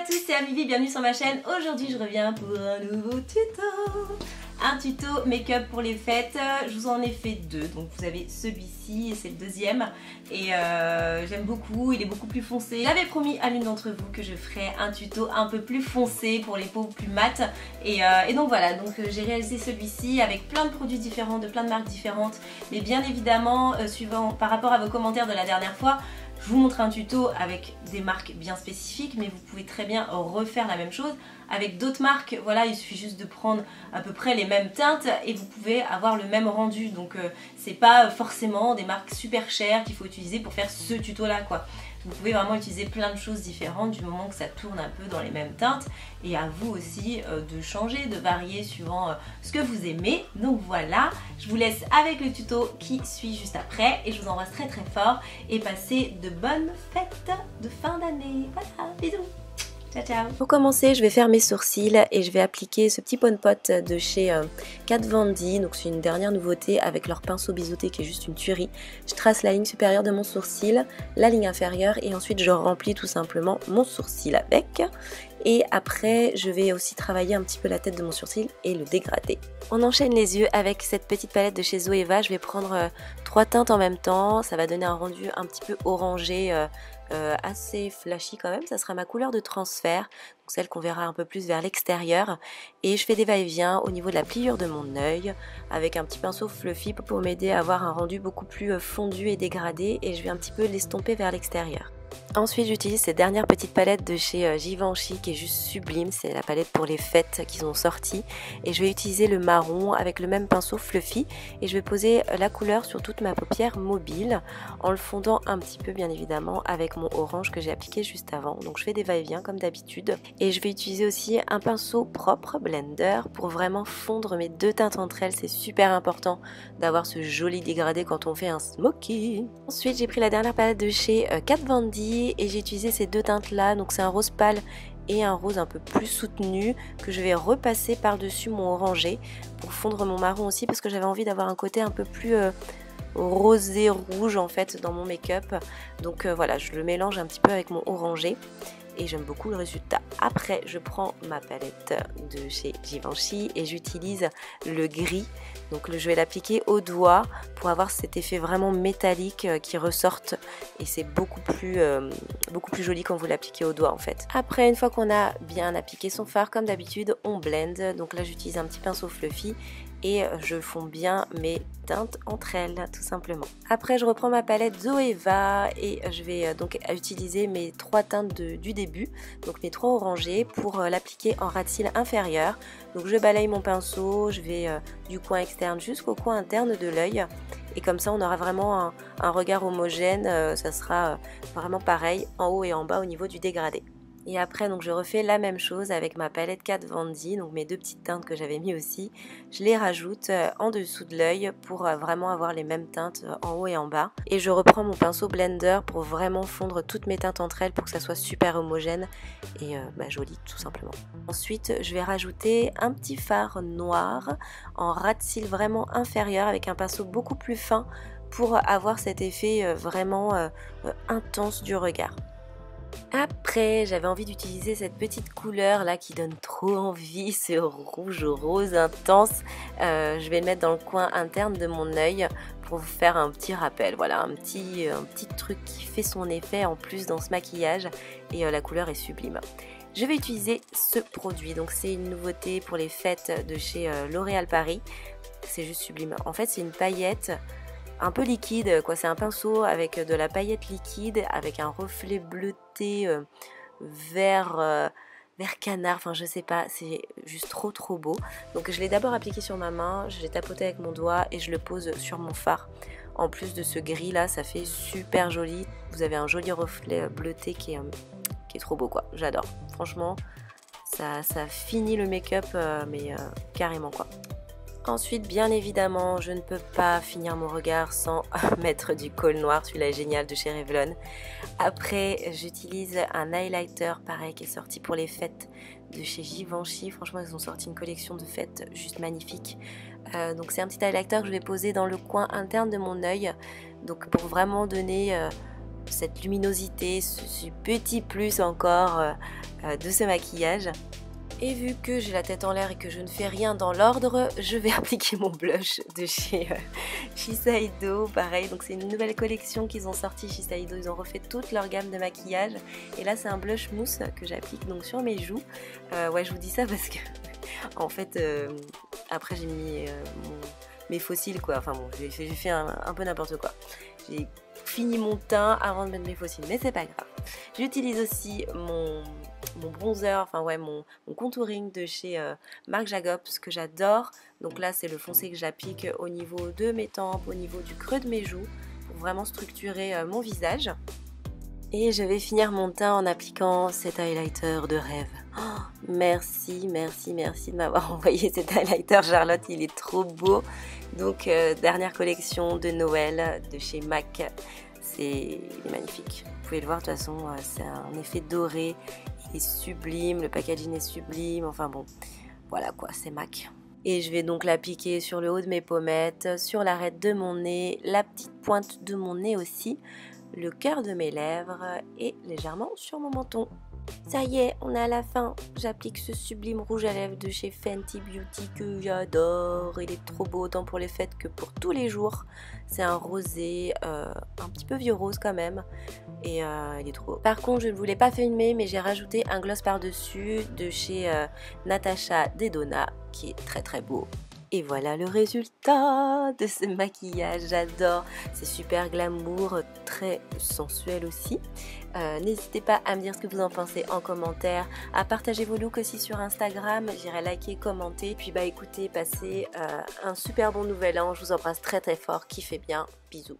tous, c'est Amivi, bienvenue sur ma chaîne. Aujourd'hui je reviens pour un nouveau tuto. Un tuto make-up pour les fêtes. Je vous en ai fait deux, donc vous avez celui-ci et c'est le deuxième. Et j'aime beaucoup, il est beaucoup plus foncé. J'avais promis à l'une d'entre vous que je ferais un tuto un peu plus foncé pour les peaux plus mates. Et donc voilà, donc j'ai réalisé celui-ci avec plein de produits différents, de plein de marques différentes. Mais bien évidemment, suivant par rapport à vos commentaires de la dernière fois, je vous montre un tuto avec des marques bien spécifiques, mais vous pouvez très bien refaire la même chose avec d'autres marques. Voilà, il suffit juste de prendre à peu près les mêmes teintes et vous pouvez avoir le même rendu. Donc c'est pas forcément des marques super chères qu'il faut utiliser pour faire ce tuto là quoi. Vous pouvez vraiment utiliser plein de choses différentes du moment que ça tourne un peu dans les mêmes teintes. Et à vous aussi de changer, de varier suivant ce que vous aimez. Donc voilà, je vous laisse avec le tuto qui suit juste après. Et je vous embrasse très très fort. Et passez de bonnes fêtes de fin d'année. Voilà, bisous. Ciao ciao. Pour commencer, je vais faire mes sourcils et je vais appliquer ce petit Pot de chez Kat Von D. Donc c'est une dernière nouveauté avec leur pinceau biseauté qui est juste une tuerie. Je trace la ligne supérieure de mon sourcil, la ligne inférieure et ensuite je remplis tout simplement mon sourcil avec. Et après, je vais aussi travailler un petit peu la tête de mon sourcil et le dégrader. On enchaîne les yeux avec cette petite palette de chez Zoeva. Je vais prendre 3 teintes en même temps. Ça va donner un rendu un petit peu orangé, assez flashy quand même. Ça sera ma couleur de transfert, donc celle qu'on verra un peu plus vers l'extérieur. Et je fais des va-et-vient au niveau de la pliure de mon œil avec un petit pinceau fluffy pour m'aider à avoir un rendu beaucoup plus fondu et dégradé. Et je vais un petit peu l'estomper vers l'extérieur. Ensuite j'utilise cette dernière petite palette de chez Givenchy qui est juste sublime, c'est la palette pour les fêtes qu'ils ont sorti et je vais utiliser le marron avec le même pinceau fluffy et je vais poser la couleur sur toute ma paupière mobile en le fondant un petit peu bien évidemment avec mon orange que j'ai appliqué juste avant. Donc je fais des va-et-vient comme d'habitude et je vais utiliser aussi un pinceau propre blender pour vraiment fondre mes deux teintes entre elles. C'est super important d'avoir ce joli dégradé quand on fait un smoky. Ensuite j'ai pris la dernière palette de chez Kat Von D et j'ai utilisé ces deux teintes là, donc c'est un rose pâle et un rose un peu plus soutenu que je vais repasser par dessus mon orangé pour fondre mon marron aussi parce que j'avais envie d'avoir un côté un peu plus rosé rouge en fait dans mon make-up. Donc voilà, je le mélange un petit peu avec mon orangé et j'aime beaucoup le résultat. Après je prends ma palette de chez Givenchy et j'utilise le gris. Donc je vais l'appliquer au doigt pour avoir cet effet vraiment métallique qui ressorte et c'est beaucoup plus joli quand vous l'appliquez au doigt en fait. Après une fois qu'on a bien appliqué son fard comme d'habitude on blend. Donc là j'utilise un petit pinceau fluffy et je fonds bien mes teintes entre elles tout simplement. Après je reprends ma palette Zoeva et je vais donc utiliser mes 3 teintes du début, donc mes 3 orangés pour l'appliquer en ras de cils inférieur. Donc je balaye mon pinceau, je vais du coin externe jusqu'au coin interne de l'œil et comme ça on aura vraiment un regard homogène, ça sera vraiment pareil en haut et en bas au niveau du dégradé. Et après donc je refais la même chose avec ma palette Kat Von D, donc mes deux petites teintes que j'avais mis aussi. Je les rajoute en dessous de l'œil pour vraiment avoir les mêmes teintes en haut et en bas. Et je reprends mon pinceau blender pour vraiment fondre toutes mes teintes entre elles pour que ça soit super homogène et joli tout simplement. Ensuite je vais rajouter un petit fard noir en ras de cils vraiment inférieur avec un pinceau beaucoup plus fin pour avoir cet effet vraiment intense du regard. Après, j'avais envie d'utiliser cette petite couleur là qui donne trop envie, ce rouge rose intense. Je vais le mettre dans le coin interne de mon œil pour vous faire un petit rappel. Voilà, un petit truc qui fait son effet en plus dans ce maquillage et la couleur est sublime. Je vais utiliser ce produit, donc c'est une nouveauté pour les fêtes de chez L'Oréal Paris. C'est juste sublime. En fait, c'est une paillette un peu liquide quoi, c'est un pinceau avec de la paillette liquide avec un reflet bleuté vert canard, enfin je sais pas, c'est juste trop beau. Donc je l'ai d'abord appliqué sur ma main, je l'ai tapoté avec mon doigt et je le pose sur mon fard. En plus de ce gris là, ça fait super joli, vous avez un joli reflet bleuté qui est trop beau quoi, j'adore. Franchement ça finit le make-up mais carrément quoi. Ensuite, bien évidemment, je ne peux pas finir mon regard sans mettre du col noir, celui-là est génial de chez Revlon. Après, j'utilise un highlighter, pareil, qui est sorti pour les fêtes de chez Givenchy. Franchement, ils ont sorti une collection de fêtes juste magnifique. Donc c'est un petit highlighter que je vais poser dans le coin interne de mon œil, donc pour vraiment donner cette luminosité, ce petit plus encore de ce maquillage. Et vu que j'ai la tête en l'air et que je ne fais rien dans l'ordre, je vais appliquer mon blush de chez Shiseido. Pareil, donc c'est une nouvelle collection qu'ils ont sorti Shiseido. Ils ont refait toute leur gamme de maquillage. Et là, c'est un blush mousse que j'applique donc sur mes joues. Ouais, je vous dis ça parce que, en fait, après j'ai mis mes fossiles, quoi. Enfin bon, j'ai fait un peu n'importe quoi. J'ai fini mon teint avant de mettre mes fossiles, mais c'est pas grave. J'utilise aussi mon bronzer, enfin ouais, mon contouring de chez Marc Jacobs que j'adore. Donc là, c'est le foncé que j'applique au niveau de mes tempes, au niveau du creux de mes joues, pour vraiment structurer mon visage. Et je vais finir mon teint en appliquant cet highlighter de rêve. Oh, merci de m'avoir envoyé cet highlighter, Charlotte, il est trop beau. Donc dernière collection de Noël de chez MAC, il est magnifique. Vous pouvez le voir, de toute façon, c'est un effet doré, il est sublime, le packaging est sublime, enfin bon, voilà quoi, c'est MAC. Et je vais donc l'appliquer sur le haut de mes pommettes, sur l'arête de mon nez, la petite pointe de mon nez aussi, le cœur de mes lèvres et légèrement sur mon menton. Ça y est, on est à la fin. J'applique ce sublime rouge à lèvres de chez Fenty Beauty que j'adore. Il est trop beau autant pour les fêtes que pour tous les jours. C'est un rosé, un petit peu vieux rose quand même. Et il est trop beau. Par contre, je ne voulais pas filmer, mais j'ai rajouté un gloss par-dessus de chez Natasha Denona qui est très très beau. Et voilà le résultat de ce maquillage, j'adore, c'est super glamour, très sensuel aussi. N'hésitez pas à me dire ce que vous en pensez en commentaire, à partager vos looks aussi sur Instagram, j'irai liker, commenter. Puis bah écoutez, passez un super bon nouvel an, je vous embrasse très très fort, kiffez bien, bisous.